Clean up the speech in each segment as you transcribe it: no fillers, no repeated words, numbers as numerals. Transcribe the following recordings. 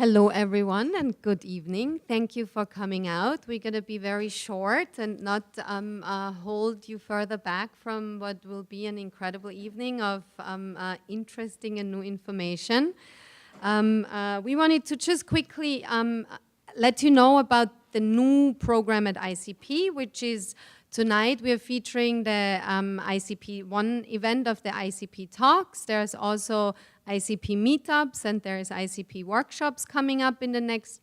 Hello, everyone, and good evening. Thank you for coming out. We're going to be very short and not hold you further back from what will be an incredible evening of interesting and new information. We wanted to just quickly let you know about the new program at ICP, which is tonight we are featuring the ICP, one event of the ICP talks. There's also ICP meetups and there's ICP workshops coming up in the next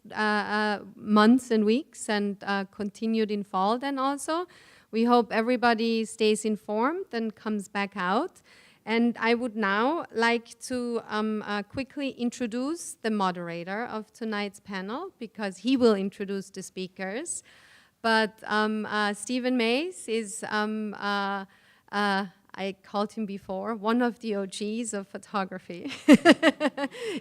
months and weeks and continued in fall then also. We hope everybody stays informed and comes back out. And I would now like to quickly introduce the moderator of tonight's panel because he will introduce the speakers. But Stephen Mays is, I called him before, one of the OGs of photography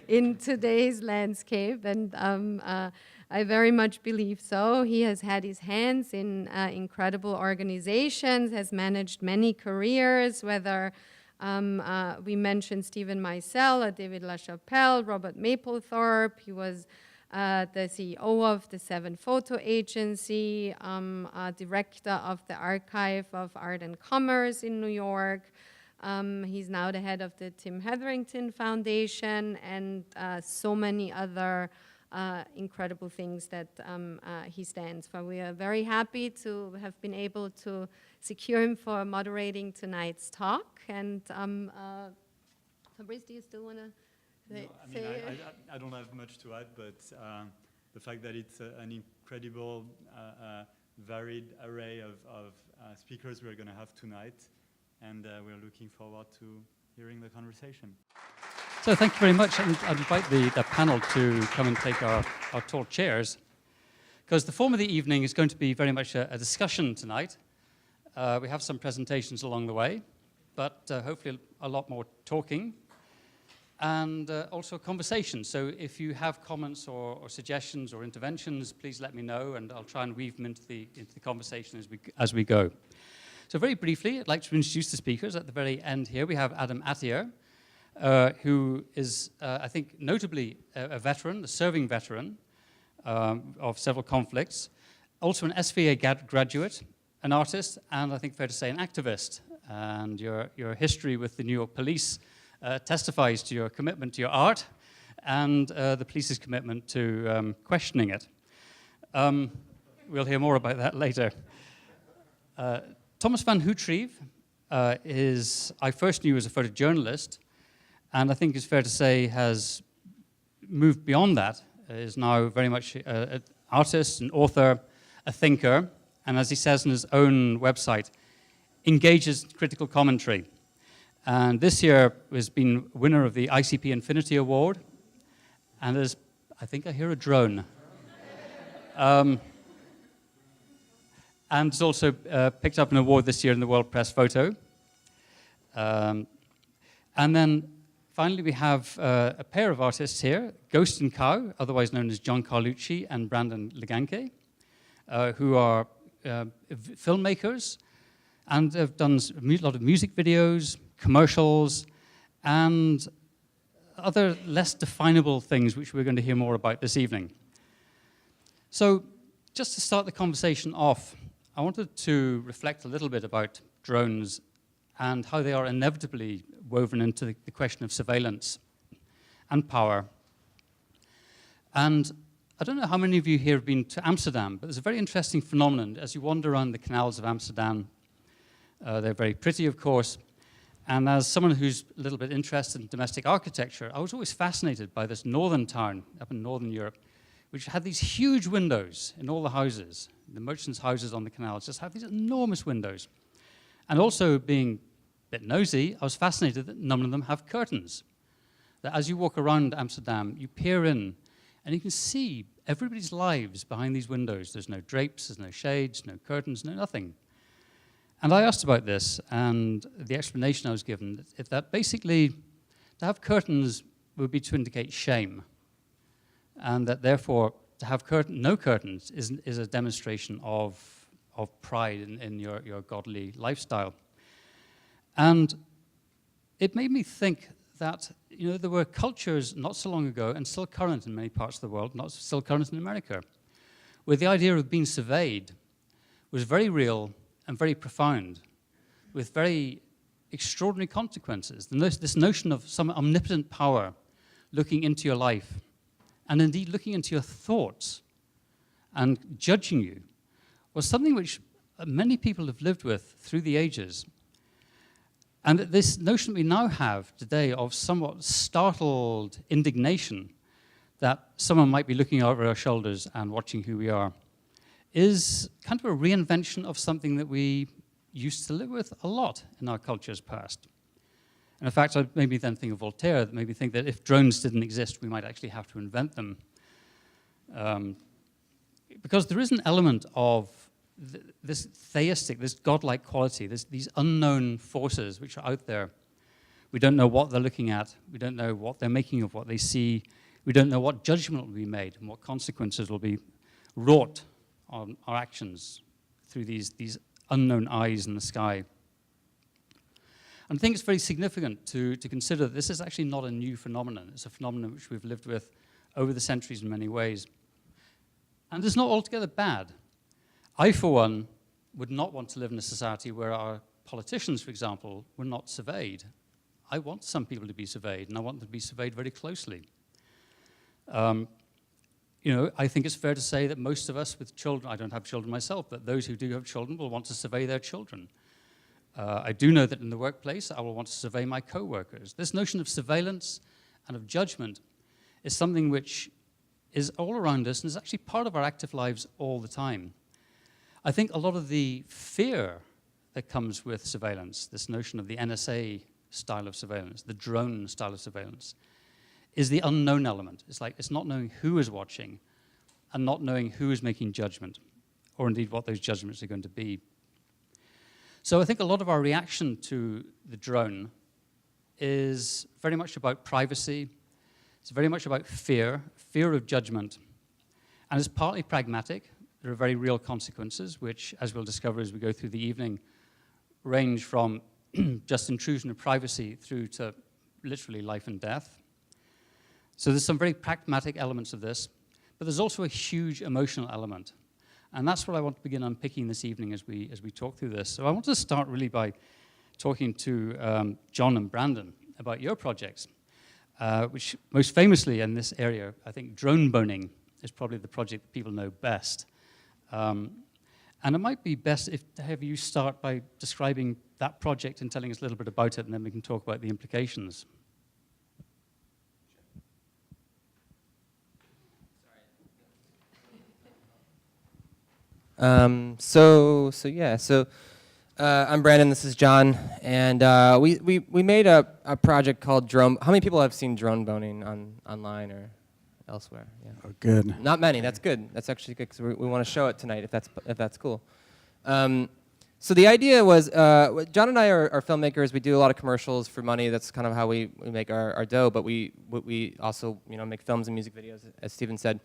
in today's landscape, and I very much believe so. He has had his hands in incredible organizations, has managed many careers, whether we mentioned Stephen Meisel, David LaChapelle, Robert Mapplethorpe. He was the CEO of the 7 Photo Agency, director of the Archive of Art and Commerce in New York. He's now the head of the Tim Hetherington Foundation and so many other incredible things that he stands for. We are very happy to have been able to secure him for moderating tonight's talk. And Fabrice, do you still want to? No, I don't have much to add, but the fact that it's an incredible, varied array of speakers we're going to have tonight, and we're looking forward to hearing the conversation. So thank you very much. I'd invite the panel to come and take our tall chairs, because the form of the evening is going to be very much a discussion tonight. We have some presentations along the way, but hopefully a lot more talking. And also a conversation. So if you have comments or suggestions or interventions, please let me know, and I'll try and weave them into the conversation as we go. So very briefly, I'd like to introduce the speakers. At the very end here, we have Adam Attia, who is, I think, notably a veteran, a serving veteran of several conflicts, also an SVA graduate, an artist, and I think fair to say an activist. And your history with the New York Police testifies to your commitment to your art and the police's commitment to questioning it. We'll hear more about that later. Tomas Van Houtryve I first knew as a photojournalist, and I think it's fair to say has moved beyond that, is now very much an artist, an author, a thinker, and as he says in his own website, engages critical commentary. And this year has been winner of the ICP Infinity Award, and there's, I think I hear a drone. And it's also picked up an award this year in the World Press Photo. And then finally we have a pair of artists here, GHOST+COW, otherwise known as John Carlucci and Brandon LaGanke, who are filmmakers and have done a lot of music videos, commercials, and other less definable things which we're going to hear more about this evening. So just to start the conversation off, I wanted to reflect a little bit about drones and how they are inevitably woven into the question of surveillance and power. And I don't know how many of you here have been to Amsterdam, but there's a very interesting phenomenon as you wander around the canals of Amsterdam. They're very pretty, of course. And as someone who's a little bit interested in domestic architecture, I was always fascinated by this northern town up in northern Europe, which had these huge windows in all the houses. The merchants' houses on the canals just had these enormous windows. And also being a bit nosy, I was fascinated that none of them have curtains. That as you walk around Amsterdam, you peer in, and you can see everybody's lives behind these windows. There's no drapes, there's no shades, no curtains, no nothing. And I asked about this, and the explanation I was given is that basically to have curtains would be to indicate shame, and that therefore to have no curtains is a demonstration of pride in your godly lifestyle. And it made me think that there were cultures not so long ago, and still current in many parts of the world, not still current in America, where the idea of being surveyed was very real and very profound, with very extraordinary consequences. This notion of some omnipotent power looking into your life, and indeed looking into your thoughts and judging you, was something which many people have lived with through the ages. And this notion we now have today of somewhat startled indignation that someone might be looking over our shoulders and watching who we are is kind of a reinvention of something that we used to live with a lot in our cultures past. And in fact, I maybe then think of Voltaire, that maybe think that if drones didn't exist, we might actually have to invent them. Because there is an element of this theistic, this godlike quality, these unknown forces which are out there. We don't know what they're looking at. We don't know what they're making of what they see. We don't know what judgment will be made and what consequences will be wrought on our actions through these unknown eyes in the sky. And I think it's very significant to consider that this is actually not a new phenomenon. It's a phenomenon which we've lived with over the centuries in many ways. And it's not altogether bad. I, for one, would not want to live in a society where our politicians, for example, were not surveyed. I want some people to be surveyed, and I want them to be surveyed very closely. I think it's fair to say that most of us with children, I don't have children myself, but those who do have children will want to survey their children. I do know that in the workplace, I will want to survey my co-workers. This notion of surveillance and of judgment is something which is all around us and is actually part of our active lives all the time. I think a lot of the fear that comes with surveillance, this notion of the NSA style of surveillance, the drone style of surveillance, is the unknown element. It's not knowing who is watching and not knowing who is making judgment, or indeed what those judgments are going to be. So I think a lot of our reaction to the drone is very much about privacy. It's very much about fear of judgment. And it's partly pragmatic. There are very real consequences, which, as we'll discover as we go through the evening, range from just intrusion of privacy through to literally life and death. So there's some very pragmatic elements of this, but there's also a huge emotional element. And that's what I want to begin unpicking this evening as we talk through this. So I want to start really by talking to John and Brandon about your projects, which most famously in this area, I think drone boning is probably the project that people know best. And it might be best if to have you start by describing that project and telling us a little bit about it, and then we can talk about the implications. I'm Brandon, this is John, and we made a project called Drone. How many people have seen drone boning online or elsewhere? Yeah. Oh, good. Not many. That's good. That's actually good because we want to show it tonight if that's cool. So the idea was, John and I are filmmakers. We do a lot of commercials for money. That's kind of how we make our dough. But we also make films and music videos, as Steven said.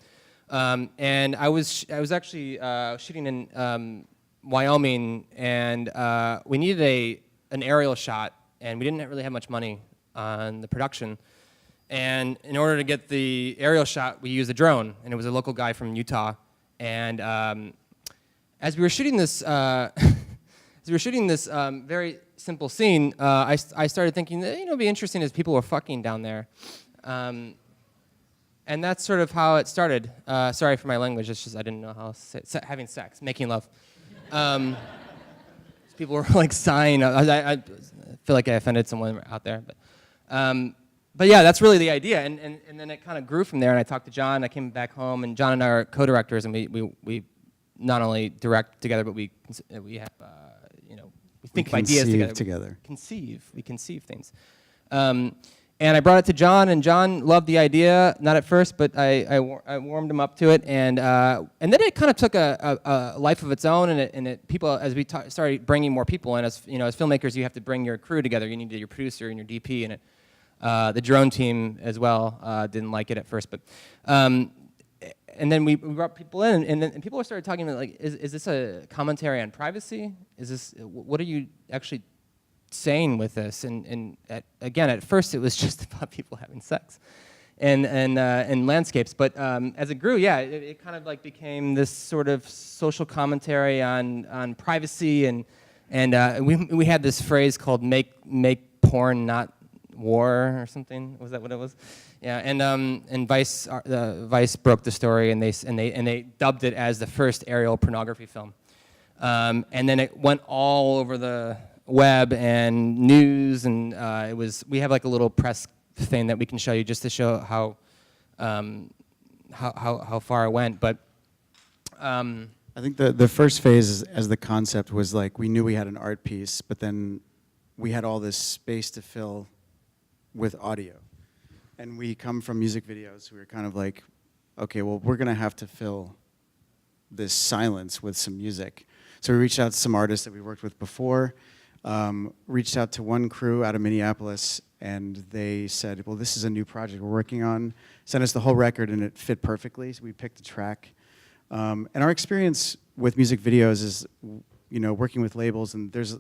And I was actually shooting in Wyoming, and we needed an aerial shot, and we didn't really have much money on the production. And in order to get the aerial shot, we used a drone, and it was a local guy from Utah. And as we were shooting this, very simple scene, I started thinking that it'd be interesting as people were fucking down there. And that's sort of how it started. Sorry for my language, it's just I didn't know how to say it. Having sex, making love. People were like sighing. I feel like I offended someone out there. But yeah, that's really the idea. And then it kind of grew from there, and I talked to John. I came back home, and John and I are co-directors, and we not only direct together, but we have, we think of ideas together. We conceive things. And I brought it to John, and John loved the idea. Not at first, but I warmed him up to it, and then it kind of took a life of its own. And people, as we started bringing more people in, as filmmakers, you have to bring your crew together. You need your producer and your DP, and the drone team as well didn't like it at first, but. And then we brought people in, and people started talking about, like, is this a commentary on privacy? What are you actually saying with this. And again, at first it was just about people having sex and landscapes. But as it grew, yeah, it kind of like became this sort of social commentary on privacy, and we had this phrase called "make porn, not war" or something. Was that what it was? Yeah, and Vice broke the story, and they dubbed it as the first aerial pornography film. And then it went all over the web and news, and we have like a little press thing that we can show you just to show how far it went. But I think the first phase as the concept was like we knew we had an art piece, but then we had all this space to fill with audio. And we come from music videos. We were kind of like, okay, well, we're going to have to fill this silence with some music. So we reached out to some artists that we worked with before, reached out to one crew out of Minneapolis, and they said, well, this is a new project we're working on. Sent us the whole record, and it fit perfectly, so we picked a track. And our experience with music videos is, working with labels, and there's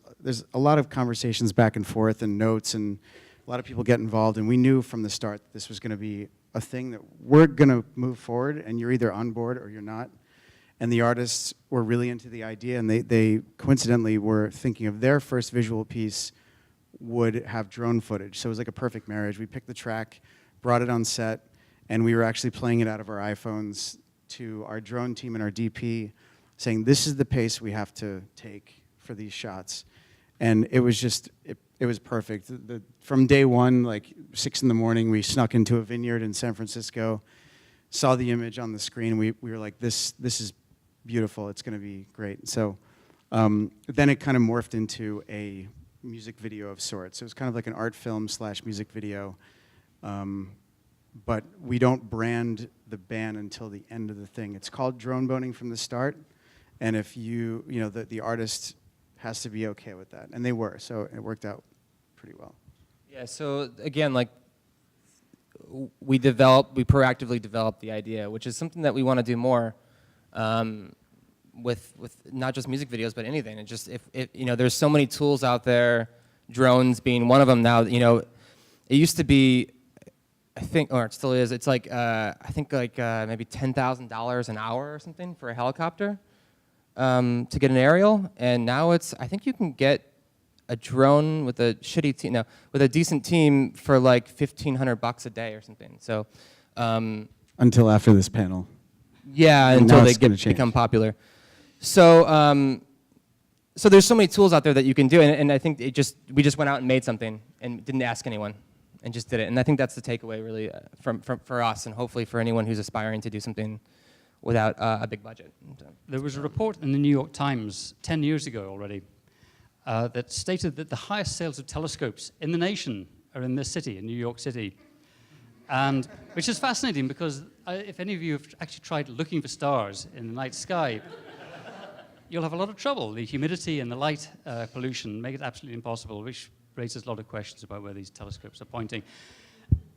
a lot of conversations back and forth and notes, and a lot of people get involved, and we knew from the start that this was going to be a thing that we're going to move forward, and you're either on board or you're not. And the artists were really into the idea, and they coincidentally were thinking of their first visual piece would have drone footage. So it was like a perfect marriage. We picked the track, brought it on set, and we were actually playing it out of our iPhones to our drone team and our DP, saying, this is the pace we have to take for these shots. And it was just, it was perfect. From day one, like 6 in the morning, we snuck into a vineyard in San Francisco, saw the image on the screen. We were like, this is beautiful. It's going to be great. So then it kind of morphed into a music video of sorts. It was kind of like an art film / music video. But we don't brand the band until the end of the thing. It's called drone boning from the start. And if the artist has to be okay with that. And they were, so it worked out pretty well. Yeah, so again, like, we proactively developed the idea, which is something that we want to do more with not just music videos, but anything. And just, if there's so many tools out there, drones being one of them now, it used to be, I think, or it still is, it's like, I think like maybe $10,000 an hour or something for a helicopter to get an aerial. And now I think you can get a drone with a shitty team, no, with a decent team for like $1,500 a day or something. So until after this panel. Yeah, and until they become popular. So so there's so many tools out there that you can do, and I think we just went out and made something and didn't ask anyone and just did it. And I think that's the takeaway really for us, and hopefully for anyone who's aspiring to do something without a big budget. So. There was a report in the New York Times 10 years ago already that stated that the highest sales of telescopes in the nation are in this city, in New York City. And which is fascinating because if any of you have actually tried looking for stars in the night sky, you'll have a lot of trouble. The humidity and the light pollution make it absolutely impossible, which raises a lot of questions about where these telescopes are pointing.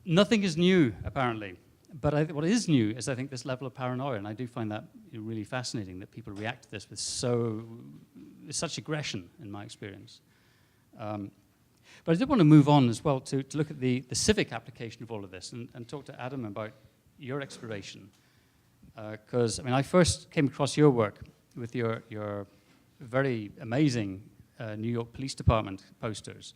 Nothing is new, apparently. But what is new is, I think, this level of paranoia, and I do find that really fascinating that people react to this with such aggression, in my experience. But I did want to move on as well to look at the civic application of all of this and talk to Adam about your exploration. Because, I first came across your work with your very amazing New York Police Department posters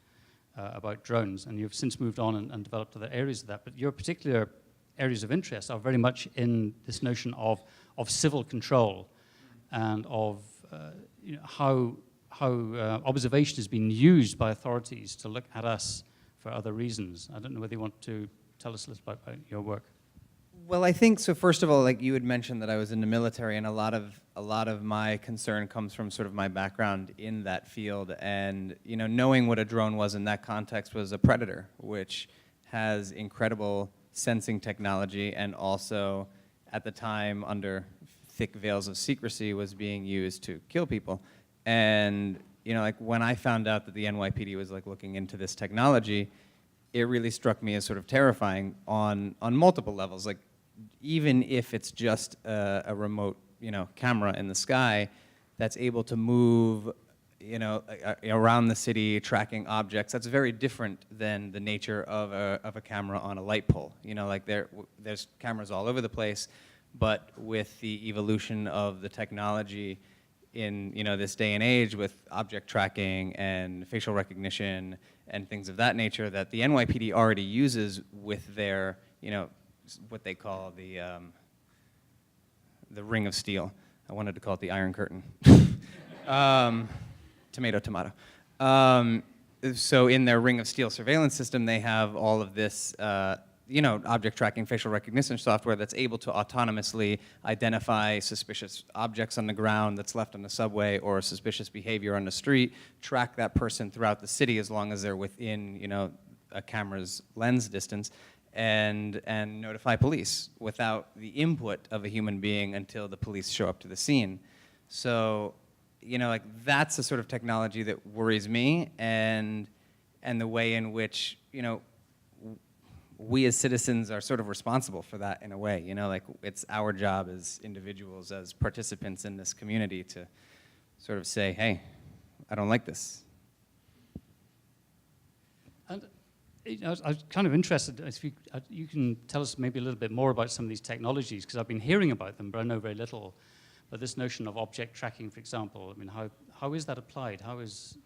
about drones, and you've since moved on and developed other areas of that. But your particular areas of interest are very much in this notion of civil control and of how observation has been used by authorities to look at us for other reasons. I don't know whether you want to tell us a little about your work. Well, I think so. First of all, like you had mentioned that I was in the military, and a lot of my concern comes from sort of my background in that field, and knowing what a drone was in that context was a predator, which has incredible sensing technology, and also at the time under thick veils of secrecy was being used to kill people. And like when I found out that the NYPD was like looking into this technology, it really struck me as sort of terrifying on multiple levels. Like even if it's just a remote camera in the sky that's able to move around the city tracking objects, that's very different than the nature of a camera on a light pole. Like there's cameras all over the place, but with the evolution of the technology in this day and age with object tracking and facial recognition and things of that nature that the NYPD already uses with their, what they call the ring of steel. I wanted to call it the Iron Curtain. Tomato. So in their ring of steel surveillance system, they have all of this, object tracking, facial recognition software that's able to autonomously identify suspicious objects on the ground that's left on the subway or suspicious behavior on the street, track that person throughout the city as long as they're within, a camera's lens distance, and notify police without the input of a human being until the police show up to the scene. So, like that's the sort of technology that worries me, and the way in which, we as citizens are sort of responsible for that in a way, like it's our job as individuals, as participants in this community to sort of say, hey, I don't like this. And I was kind of interested if you can tell us maybe a little bit more about some of these technologies, because I've been hearing about them, but I know very little. But this notion of object tracking, for example, I mean, how is that applied? How does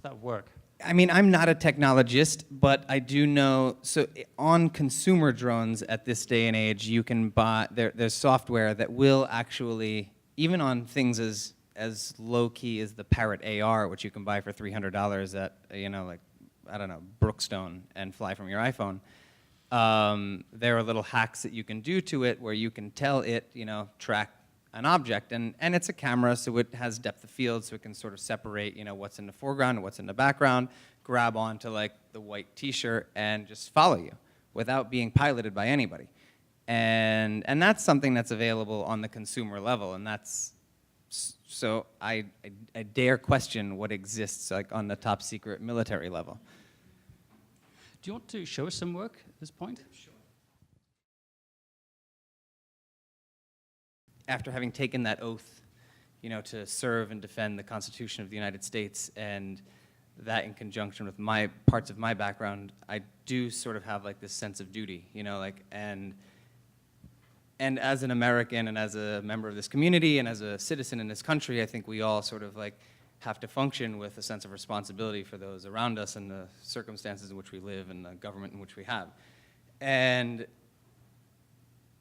that work? I mean, I'm not a technologist, but I do know, so on consumer drones at this day and age, you can buy, there's software that will actually, even on things as low-key as the Parrot AR, which you can buy for $300 at, like, I don't know, Brookstone and fly from your iPhone. There are little hacks that you can do to it where you can tell it, track an object, and it's a camera, so it has depth of field, so it can sort of separate, what's in the foreground and what's in the background, grab onto like the white t-shirt and just follow you without being piloted by anybody. And that's something that's available on the consumer level, and that's, so I dare question what exists like on the top secret military level. Do you want to show us some work at this point? Sure. After having taken that oath, to serve and defend the Constitution of the United States, and that in conjunction with my parts of my background, I do sort of have like this sense of duty, and as an American and as a member of this community and as a citizen in this country, I think we all sort of like have to function with a sense of responsibility for those around us and the circumstances in which we live and the government in which we have. And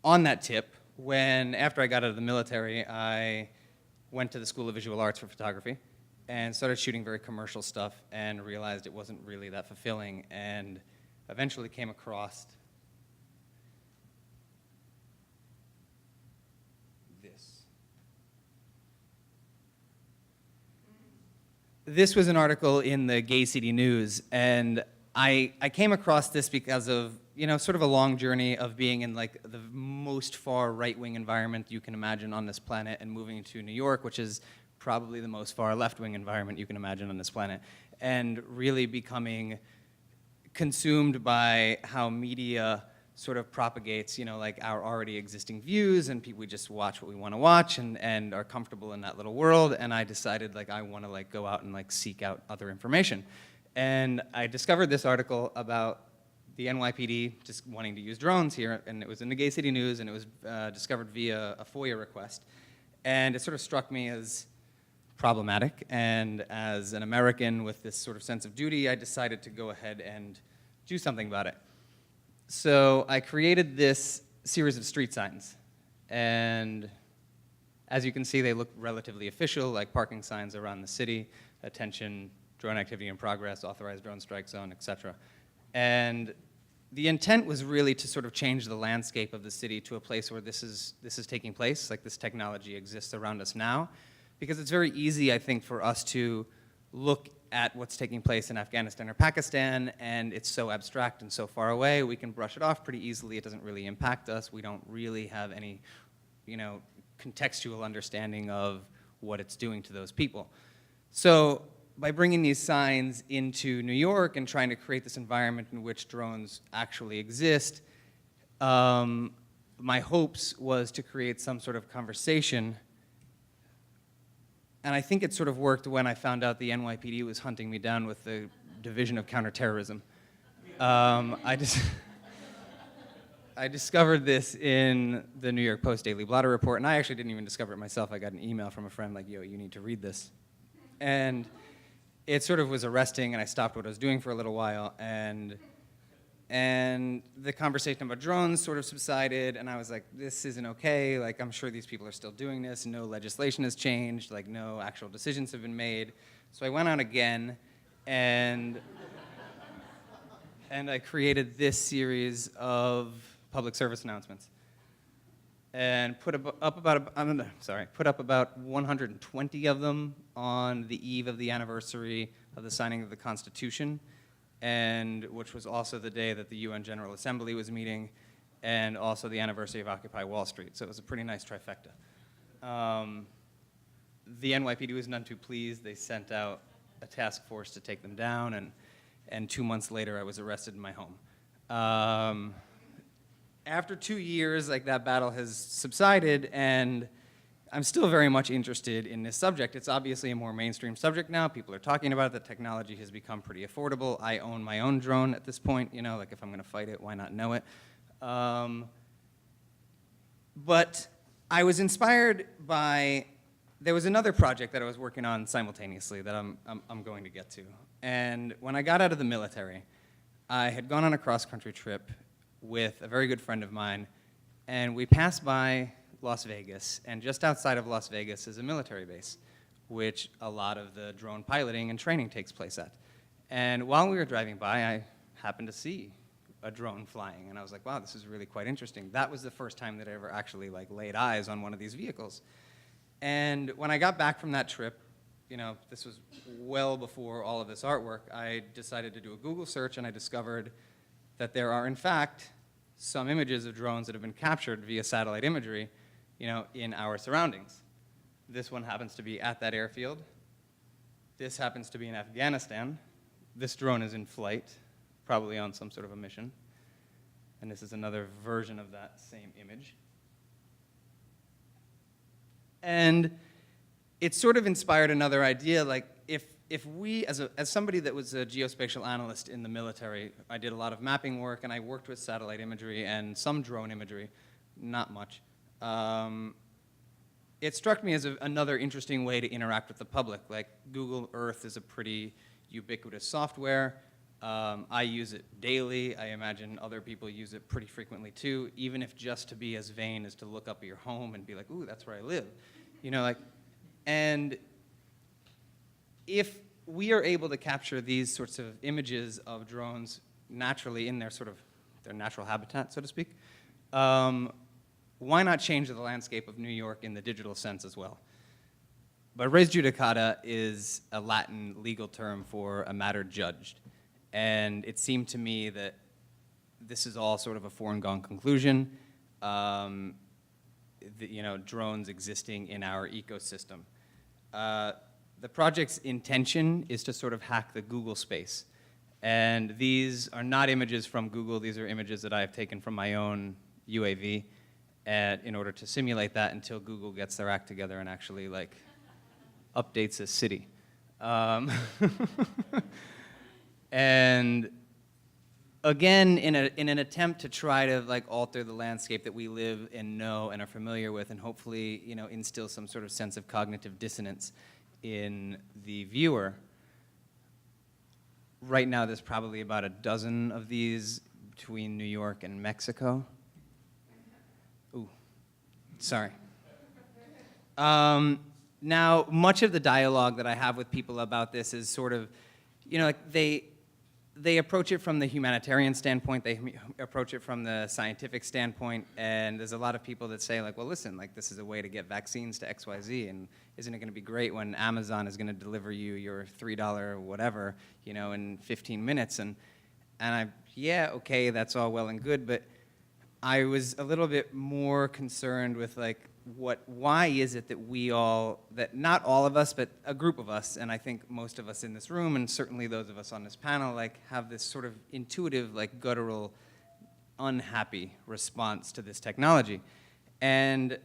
on that tip, after I got out of the military, I went to the School of Visual Arts for photography and started shooting very commercial stuff and realized it wasn't really that fulfilling, and eventually came across this. This was an article in the Gay City News, and I came across this because of sort of a long journey of being in like the most far right-wing environment you can imagine on this planet, and moving to New York, which is probably the most far left-wing environment you can imagine on this planet, and really becoming consumed by how media sort of propagates, like our already existing views, and we just watch what we want to watch and are comfortable in that little world. And I decided like I want to like go out and like seek out other information. And I discovered this article about the NYPD just wanting to use drones here, and it was in the Gay City News, and it was discovered via a FOIA request. And it sort of struck me as problematic, and as an American with this sort of sense of duty, I decided to go ahead and do something about it. So I created this series of street signs, and as you can see, they look relatively official, like parking signs around the city, attention, drone activity in progress, authorized drone strike zone, etc. And the intent was really to sort of change the landscape of the city to a place where this is taking place, like this technology exists around us now, because it's very easy, I think, for us to look at what's taking place in Afghanistan or Pakistan, and it's so abstract and so far away, we can brush it off pretty easily. It doesn't really impact us. We don't really have any, contextual understanding of what it's doing to those people. So by bringing these signs into New York and trying to create this environment in which drones actually exist, my hopes was to create some sort of conversation. And I think it sort of worked when I found out the NYPD was hunting me down with the Division of Counterterrorism. I discovered this in the New York Post Daily Blotter Report, and I actually didn't even discover it myself. I got an email from a friend like, yo, you need to read this. And it sort of was arresting, and I stopped what I was doing for a little while, and the conversation about drones sort of subsided, and I was like, this isn't okay, like, I'm sure these people are still doing this, no legislation has changed, like, no actual decisions have been made. So I went out again, and I created this series of public service announcements, and put up about 120 of them on the eve of the anniversary of the signing of the Constitution, and which was also the day that the UN General Assembly was meeting, and also the anniversary of Occupy Wall Street. So it was a pretty nice trifecta. The NYPD was none too pleased. They sent out a task force to take them down, and 2 months later, I was arrested in my home. After 2 years, like, that battle has subsided, and I'm still very much interested in this subject. It's obviously a more mainstream subject now. People are talking about it. The technology has become pretty affordable. I own my own drone at this point. You know, like, if I'm going to fight it, why not know it? But I was inspired by, there was another project that I was working on simultaneously that I'm going to get to. And when I got out of the military, I had gone on a cross-country trip with a very good friend of mine, and we passed by Las Vegas, and just outside of Las Vegas is a military base, which a lot of the drone piloting and training takes place at. And while we were driving by, I happened to see a drone flying, and I was like, wow, this is really quite interesting. That was the first time that I ever actually, like, laid eyes on one of these vehicles. And when I got back from that trip, you know, this was well before all of this artwork, I decided to do a Google search, and I discovered that there are, in fact, some images of drones that have been captured via satellite imagery, you know, in our surroundings. This one happens to be at that airfield. This happens to be in Afghanistan. This drone is in flight, probably on some sort of a mission. And this is another version of that same image. And it sort of inspired another idea, like, if we, as somebody that was a geospatial analyst in the military, I did a lot of mapping work, and I worked with satellite imagery and some drone imagery, not much. It struck me as another interesting way to interact with the public. Like, Google Earth is a pretty ubiquitous software. I use it daily. I imagine other people use it pretty frequently too, even if just to be as vain as to look up at your home and be like, ooh, that's where I live. You know, like, and if we are able to capture these sorts of images of drones naturally in their sort of their natural habitat, so to speak, why not change the landscape of New York in the digital sense as well? But res judicata is a Latin legal term for a matter judged. And it seemed to me that this is all sort of a foregone conclusion, you know, drones existing in our ecosystem. The project's intention is to sort of hack the Google space. And these are not images from Google. These are images that I have taken from my own UAV in order to simulate that until Google gets their act together and actually, like, updates a city. And again, in an attempt to try to, like, alter the landscape that we live and know and are familiar with, and hopefully, you know, instill some sort of sense of cognitive dissonance in the viewer. Right now, there's probably about a dozen of these between New York and Mexico. Ooh, sorry. Now, much of the dialogue that I have with people about this is sort of, you know, like, they approach it from the humanitarian standpoint, they approach it from the scientific standpoint, and there's a lot of people that say, like, well, listen, like, this is a way to get vaccines to XYZ, and isn't it going to be great when Amazon is going to deliver you your $3 whatever, you know, in 15 minutes? And yeah, okay, that's all well and good, but I was a little bit more concerned with, like, why is it that that not all of us, but a group of us, and I think most of us in this room, and certainly those of us on this panel, like, have this sort of intuitive, like, guttural, unhappy response to this technology. And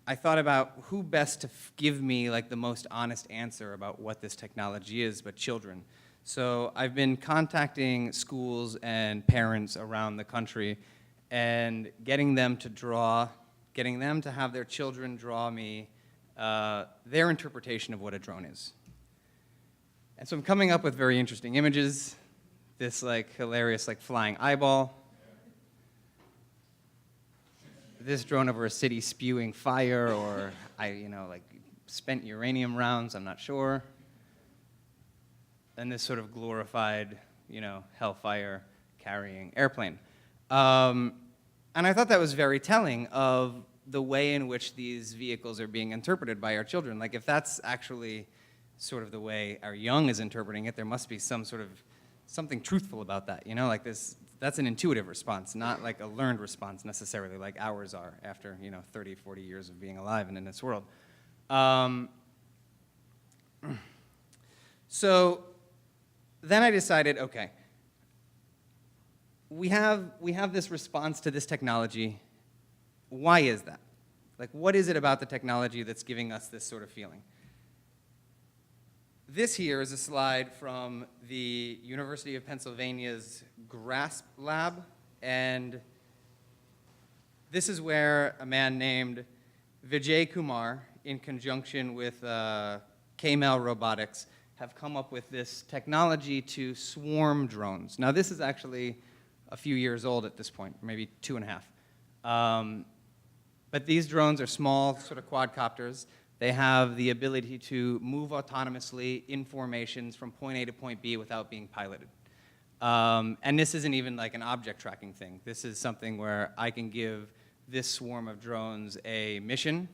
I thought about who best to give me like the most honest answer about what this technology is, but children. So I've been contacting schools and parents around the country and getting them to have their children draw me their interpretation of what a drone is. And so I'm coming up with very interesting images. This like hilarious like flying eyeball. This drone over a city spewing fire, or like spent uranium rounds, I'm not sure. And this sort of glorified, hellfire carrying airplane. And I thought that was very telling of the way in which these vehicles are being interpreted by our children. Like if that's actually sort of the way our young is interpreting it, there must be something truthful about that, like this. That's an intuitive response, not like a learned response necessarily, like ours are after 30, 40 years of being alive and in this world. So then I decided, okay, we have this response to this technology. Why is that? Like, what is it about the technology that's giving us this sort of feeling? This here is a slide from the University of Pennsylvania's GRASP lab, and this is where a man named Vijay Kumar, in conjunction with K-Mel Robotics, have come up with this technology to swarm drones. Now, this is actually a few years old at this point, maybe 2.5. But these drones are small, sort of quadcopters. They have the ability to move autonomously in formations from point A to point B without being piloted. And this isn't even like an object tracking thing. This is something where I can give this swarm of drones a mission,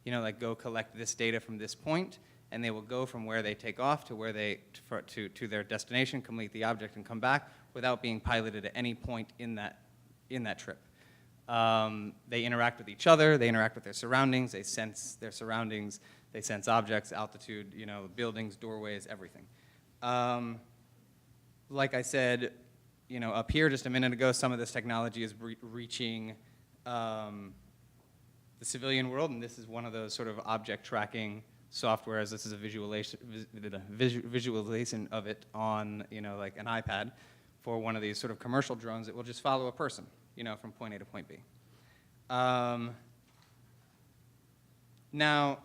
like go collect this data from this point, and they will go from where they take off to where to their destination, complete the object, and come back without being piloted at any point in that trip. They interact with each other, they interact with their surroundings, they sense their surroundings, they sense objects, altitude, buildings, doorways, everything. Like I said, up here just a minute ago, some of this technology is reaching the civilian world, and this is one of those sort of object tracking softwares. This is a visualization of it on, like an iPad for one of these sort of commercial drones that will just follow a person, from point A to point B. Now,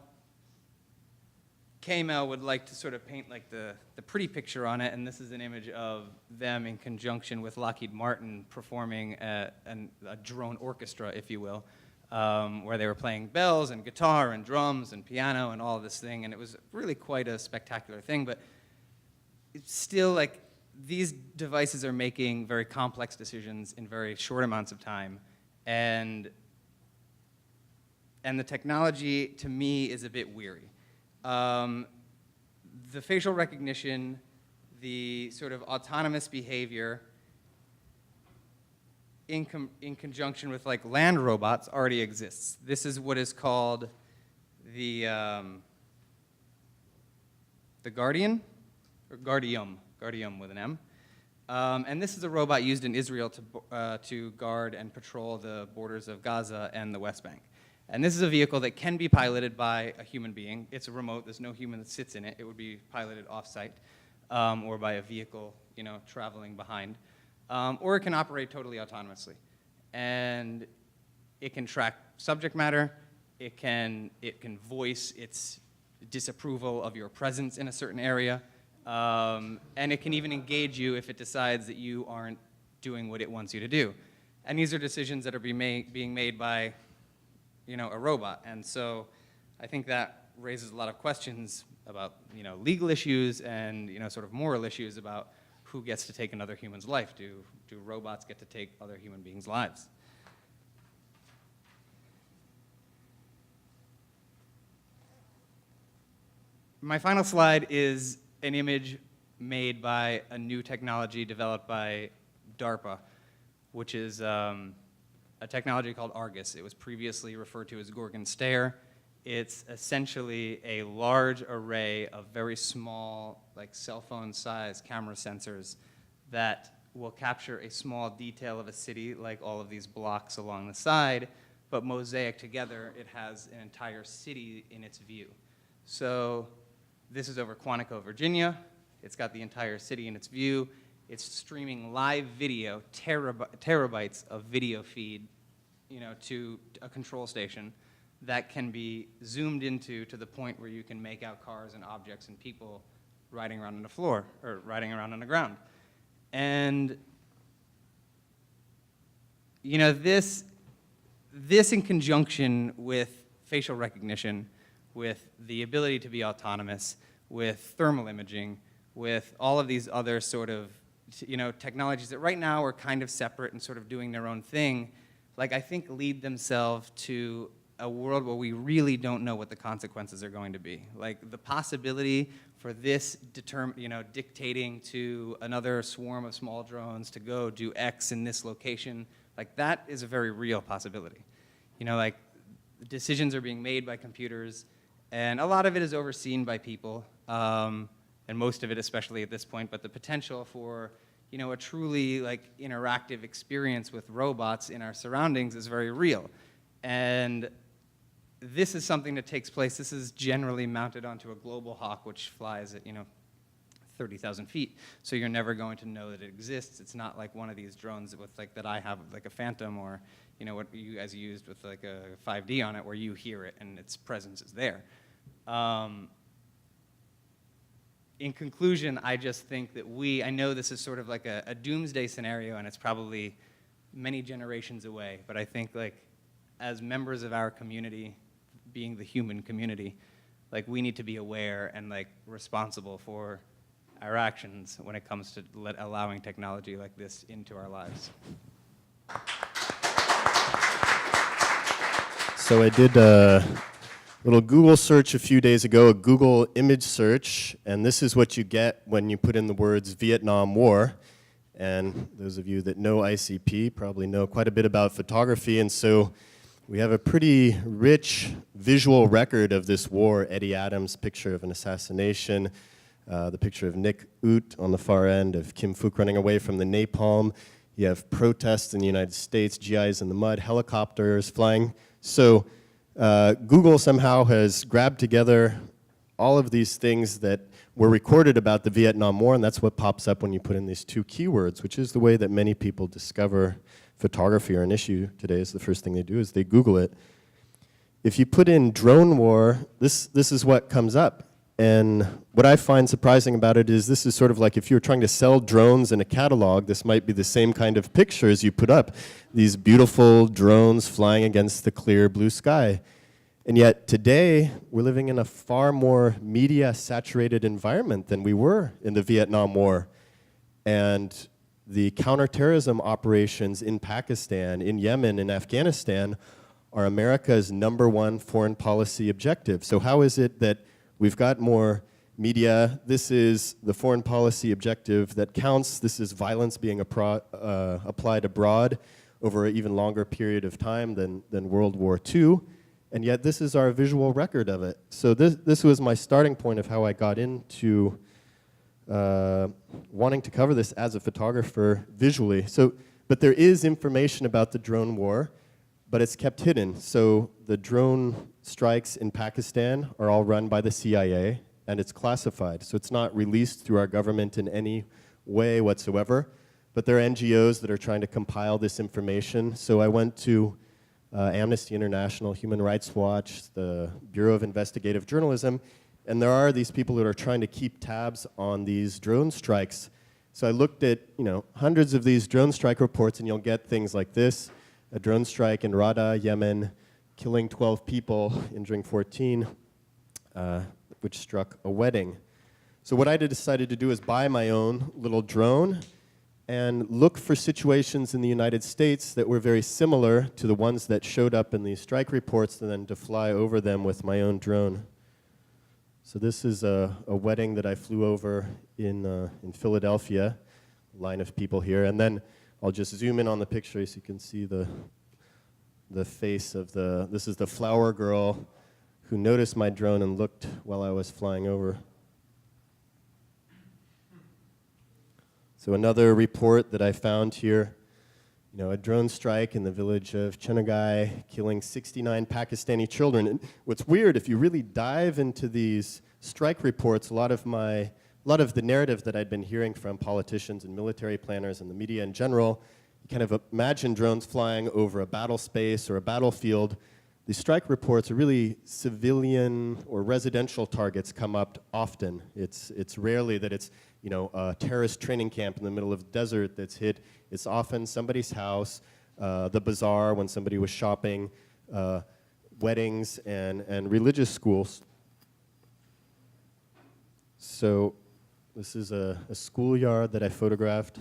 K-Mel would like to sort of paint like the pretty picture on it, and this is an image of them in conjunction with Lockheed Martin performing a drone orchestra, if you will, where they were playing bells and guitar and drums and piano and all of this thing, and it was really quite a spectacular thing, but it's still like these devices are making very complex decisions in very short amounts of time, and the technology, to me, is a bit weary. The facial recognition, the sort of autonomous behavior in conjunction with like land robots already exists. This is what is called the Guardian, or Guardium with an M. And this is a robot used in Israel to guard and patrol the borders of Gaza and the West Bank. And this is a vehicle that can be piloted by a human being. It's a remote. There's no human that sits in it. It would be piloted off-site or by a vehicle, traveling behind. Or it can operate totally autonomously. And it can track subject matter. It can voice its disapproval of your presence in a certain area. And it can even engage you if it decides that you aren't doing what it wants you to do. And these are decisions that are being made by a robot. And so I think that raises a lot of questions about legal issues and sort of moral issues about who gets to take another human's life. Do robots get to take other human beings' lives? My final slide is an image made by a new technology developed by DARPA, which is a technology called Argus. It was previously referred to as Gorgon Stare. It's essentially a large array of very small, like cell phone size camera sensors that will capture a small detail of a city, like all of these blocks along the side, but mosaic together, it has an entire city in its view. So this is over Quantico, Virginia. It's got the entire city in its view. It's streaming live video, terabytes of video feed, to a control station that can be zoomed into to the point where you can make out cars and objects and people riding around on the floor or riding around on the ground. And this in conjunction with facial recognition, with the ability to be autonomous, with thermal imaging, with all of these other sort of technologies that right now are kind of separate and sort of doing their own thing, I think lead themselves to a world where we really don't know what the consequences are going to be. The possibility for this dictating to another swarm of small drones to go do X in this location, that is a very real possibility. Decisions are being made by computers, and a lot of it is overseen by people, and most of it especially at this point, but the potential for a truly interactive experience with robots in our surroundings is very real. And this is something that takes place. This is generally mounted onto a global hawk, which flies at 30,000 feet. So you're never going to know that it exists. It's not like one of these drones with that I have, a Phantom, or what you guys used with a 5D on it, where you hear it and its presence is there. In conclusion, I just think that I know this is sort of a doomsday scenario, and it's probably many generations away, but I think as members of our community, being the human community, we need to be aware and responsible for our actions when it comes to allowing technology like this into our lives. So I did a little Google search a few days ago, a Google image search, and this is what you get when you put in the words Vietnam War. And those of you that know ICP probably know quite a bit about photography, and so we have a pretty rich visual record of this war. Eddie Adams' picture of an assassination, the picture of Nick Ut on the far end, of Kim Phuc running away from the napalm. You have protests in the United States, GIs in the mud, helicopters flying. So Google somehow has grabbed together all of these things that were recorded about the Vietnam War, and that's what pops up when you put in these two keywords, which is the way that many people discover photography or an issue today. Is the first thing they do is they Google it. If you put in drone war, this is what comes up. And what I find surprising about it is this is sort of like if you were trying to sell drones in a catalog, this might be the same kind of pictures you put up. These beautiful drones flying against the clear blue sky. And yet today, we're living in a far more media-saturated environment than we were in the Vietnam War. And the counterterrorism operations in Pakistan, in Yemen, in Afghanistan are America's #1 foreign policy objective. So how is it that we've got more media? This is the foreign policy objective that counts. This is violence being applied abroad over an even longer period of time than World War II. And yet this is our visual record of it. So this was my starting point of how I got into wanting to cover this as a photographer visually. But there is information about the drone war, but it's kept hidden. So the drone strikes in Pakistan are all run by the CIA, and it's classified. So it's not released through our government in any way whatsoever. But there are NGOs that are trying to compile this information. So I went to Amnesty International, Human Rights Watch, the Bureau of Investigative Journalism, and there are these people that are trying to keep tabs on these drone strikes. So I looked at hundreds of these drone strike reports, and you'll get things like this: a drone strike in Rada, Yemen, killing 12 people, injuring 14, which struck a wedding. So what I decided to do is buy my own little drone and look for situations in the United States that were very similar to the ones that showed up in these strike reports, and then to fly over them with my own drone. So this is a wedding that I flew over in Philadelphia, a line of people here, and then I'll just zoom in on the picture so you can see the face of this is the flower girl who noticed my drone and looked while I was flying over. So another report that I found here, a drone strike in the village of Chenagai, killing 69 Pakistani children. And what's weird, if you really dive into these strike reports, a lot of the narrative that I'd been hearing from politicians and military planners and the media in general, you kind of imagine drones flying over a battle space or a battlefield. The strike reports are really civilian or residential targets come up often. It's rarely that it's a terrorist training camp in the middle of the desert that's hit. It's often somebody's house, the bazaar when somebody was shopping, weddings and religious schools. So this is a schoolyard that I photographed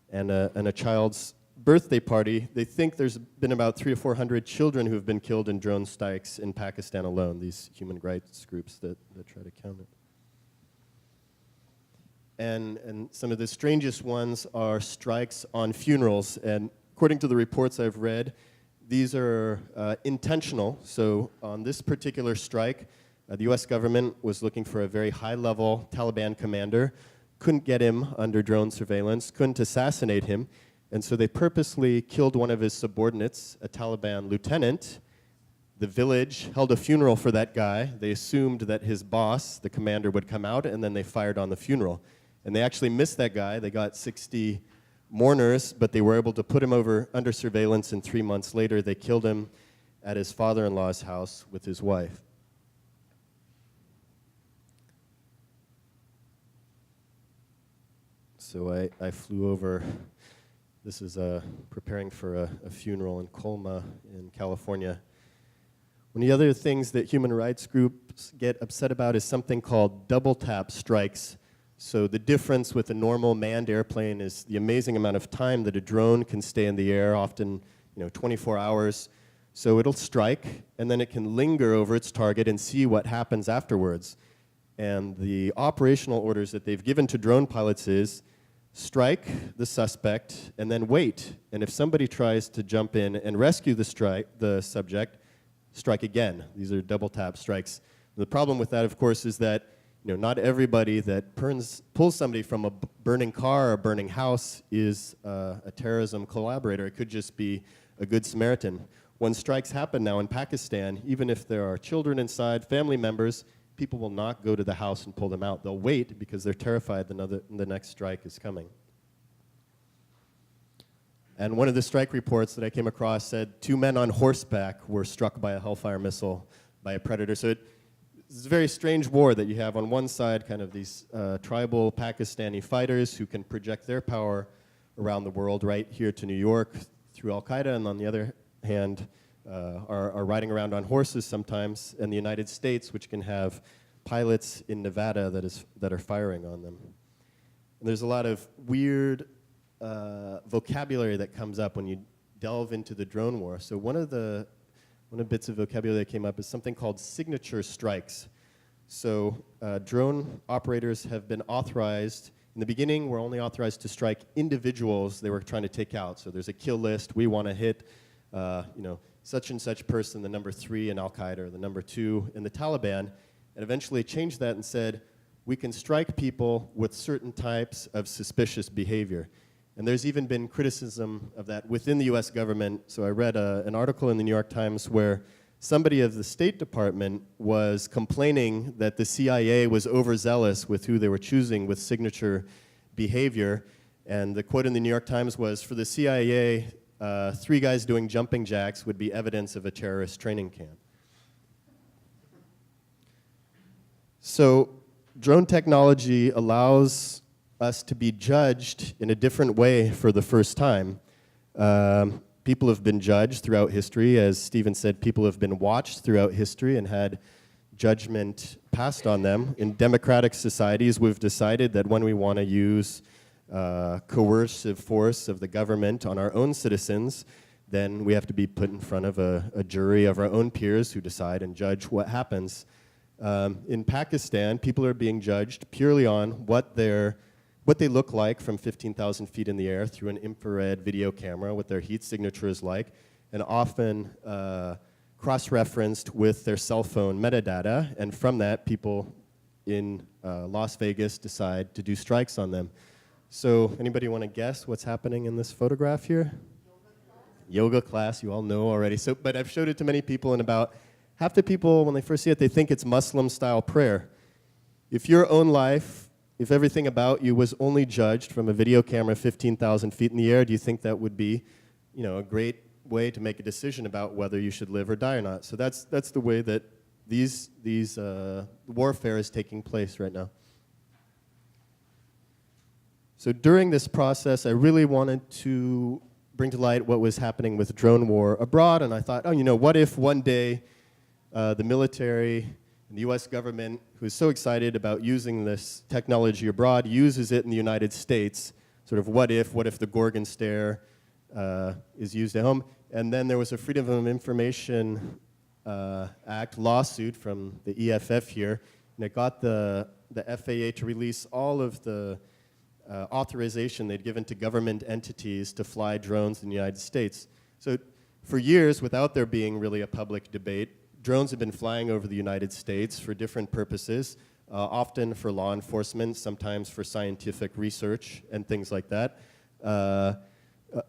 and a child's birthday party. They think there's been about 300 to 400 children who have been killed in drone strikes in Pakistan alone, these human rights groups that try to count it. And some of the strangest ones are strikes on funerals. And according to the reports I've read, these are intentional. So on this particular strike, the US government was looking for a very high-level Taliban commander, couldn't get him under drone surveillance, couldn't assassinate him, and so they purposely killed one of his subordinates, a Taliban lieutenant. The village held a funeral for that guy. They assumed that his boss, the commander, would come out, and then they fired on the funeral. And they actually missed that guy. They got 60 mourners, but they were able to put him under surveillance, and 3 months later, they killed him at his father-in-law's house with his wife. So I flew over. This is preparing for a funeral in Colma in California. One of the other things that human rights groups get upset about is something called double tap strikes. So the difference with a normal manned airplane is the amazing amount of time that a drone can stay in the air, often 24 hours. So it'll strike, and then it can linger over its target and see what happens afterwards. And the operational orders that they've given to drone pilots is strike the suspect, and then wait. And if somebody tries to jump in and rescue the subject, strike again. These are double tap strikes. The problem with that, of course, is that not everybody that pulls somebody from a burning car or a burning house is a terrorism collaborator. It could just be a good Samaritan. When strikes happen now in Pakistan, even if there are children inside, family members, people will not go to the house and pull them out. They'll wait because they're terrified the next strike is coming. And one of the strike reports that I came across said 2 men on horseback were struck by a Hellfire missile by a predator. So it's a very strange war that you have on one side kind of these tribal Pakistani fighters who can project their power around the world, right here to New York through Al-Qaeda, and on the other hand, are riding around on horses sometimes in the United States, which can have pilots in Nevada that are firing on them. And there's a lot of weird vocabulary that comes up when you delve into the drone war. So one of the bits of vocabulary that came up is something called signature strikes. So drone operators have been authorized. In the beginning, were only authorized to strike individuals they were trying to take out. So there's a kill list. We want to hit such and such person, the number 3 in Al-Qaeda, or the number 2 in the Taliban, and eventually changed that and said, we can strike people with certain types of suspicious behavior. And there's even been criticism of that within the US government. So I read an article in the New York Times where somebody of the State Department was complaining that the CIA was overzealous with who they were choosing with signature behavior. And the quote in the New York Times was, for the CIA, 3 guys doing jumping jacks would be evidence of a terrorist training camp. So drone technology allows us to be judged in a different way for the first time. People have been judged throughout history. As Stephen said, people have been watched throughout history and had judgment passed on them. In democratic societies, we've decided that when we want to use coercive force of the government on our own citizens, then we have to be put in front of a jury of our own peers who decide and judge what happens. In Pakistan, people are being judged purely on what they look like from 15,000 feet in the air through an infrared video camera, what their heat signature is like, and often cross-referenced with their cell phone metadata, and from that, people in Las Vegas decide to do strikes on them. So anybody want to guess what's happening in this photograph here? Yoga class, you all know already. So, but I've showed it to many people, and about half the people, when they first see it, they think it's Muslim-style prayer. If your own life, if everything about you was only judged from a video camera 15,000 feet in the air, do you think that would be, a great way to make a decision about whether you should live or die or not? So that's the way that these warfare is taking place right now. So during this process, I really wanted to bring to light what was happening with drone war abroad, and I thought, what if one day the military and the US government, who is so excited about using this technology abroad, uses it in the United States, sort of what if the Gorgon stare is used at home. And then there was a Freedom of Information Act lawsuit from the EFF here, and it got the FAA to release all of the authorization they'd given to government entities to fly drones in the United States. So for years, without there being really a public debate, drones have been flying over the United States for different purposes, often for law enforcement, sometimes for scientific research and things like that.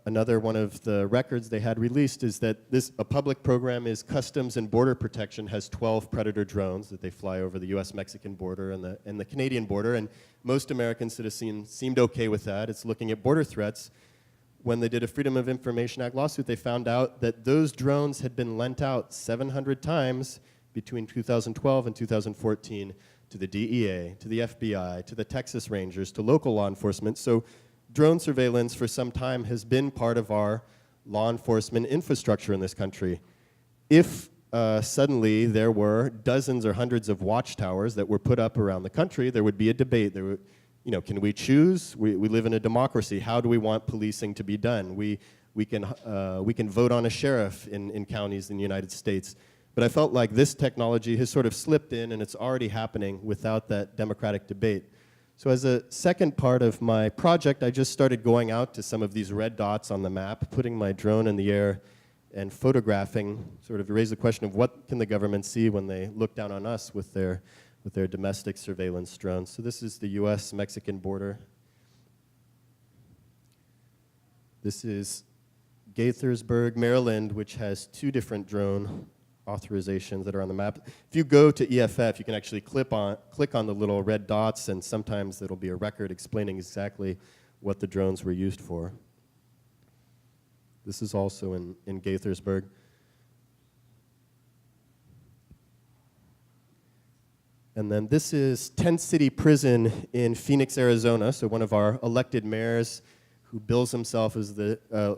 Another one of the records they had released is that a public program is Customs and Border Protection has 12 Predator drones that they fly over the US-Mexican border and the Canadian border, and most American citizens seemed okay with that. It's looking at border threats. When they did a Freedom of Information Act lawsuit, they found out that those drones had been lent out 700 times between 2012 and 2014 to the DEA, to the FBI, to the Texas Rangers, to local law enforcement. So drone surveillance for some time has been part of our law enforcement infrastructure in this country. If suddenly there were dozens or hundreds of watchtowers that were put up around the country, there would be a debate. There would, can we choose? We live in a democracy. How do we want policing to be done? We can vote on a sheriff in counties in the United States. But I felt like this technology has sort of slipped in, and it's already happening without that democratic debate. So as a second part of my project, I just started going out to some of these red dots on the map, putting my drone in the air and photographing, sort of raise the question of what can the government see when they look down on us with their domestic surveillance drones. So this is the US-Mexican border. This is Gaithersburg, Maryland, which has 2 different drone authorizations that are on the map. If you go to EFF, you can actually click on the little red dots, and sometimes there'll be a record explaining exactly what the drones were used for. This is also in Gaithersburg. And then this is Tent City Prison in Phoenix, Arizona. So one of our elected mayors who bills himself as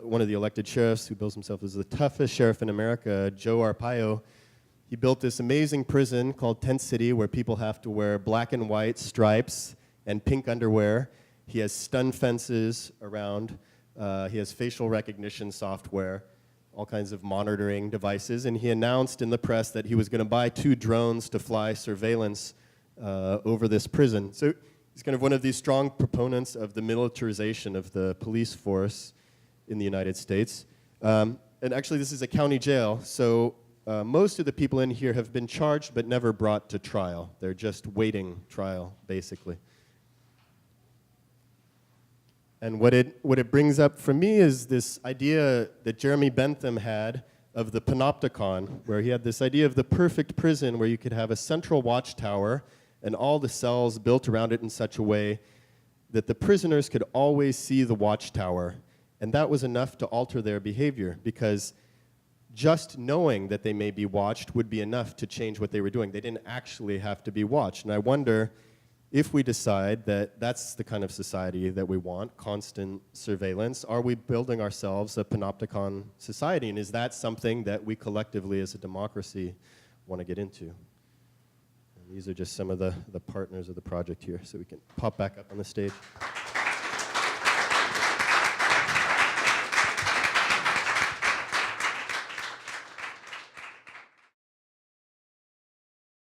one of the elected sheriffs who bills himself as the toughest sheriff in America, Joe Arpaio. He built this amazing prison called Tent City where people have to wear black and white stripes and pink underwear. He has stun fences around. He has facial recognition software, all kinds of monitoring devices. And he announced in the press that he was going to buy 2 drones to fly surveillance over this prison. So he's kind of one of these strong proponents of the militarization of the police force in the United States. And actually, this is a county jail, so most of the people in here have been charged but never brought to trial. They're just waiting trial, basically. And what it brings up for me is this idea that Jeremy Bentham had of the panopticon, where he had this idea of the perfect prison where you could have a central watchtower and all the cells built around it in such a way that the prisoners could always see the watchtower. And that was enough to alter their behavior, because just knowing that they may be watched would be enough to change what they were doing. They didn't actually have to be watched. And I wonder if we decide that that's the kind of society that we want, constant surveillance, are we building ourselves a panopticon society? And is that something that we collectively as a democracy want to get into? These are just some of the partners of the project here, so we can pop back up on the stage.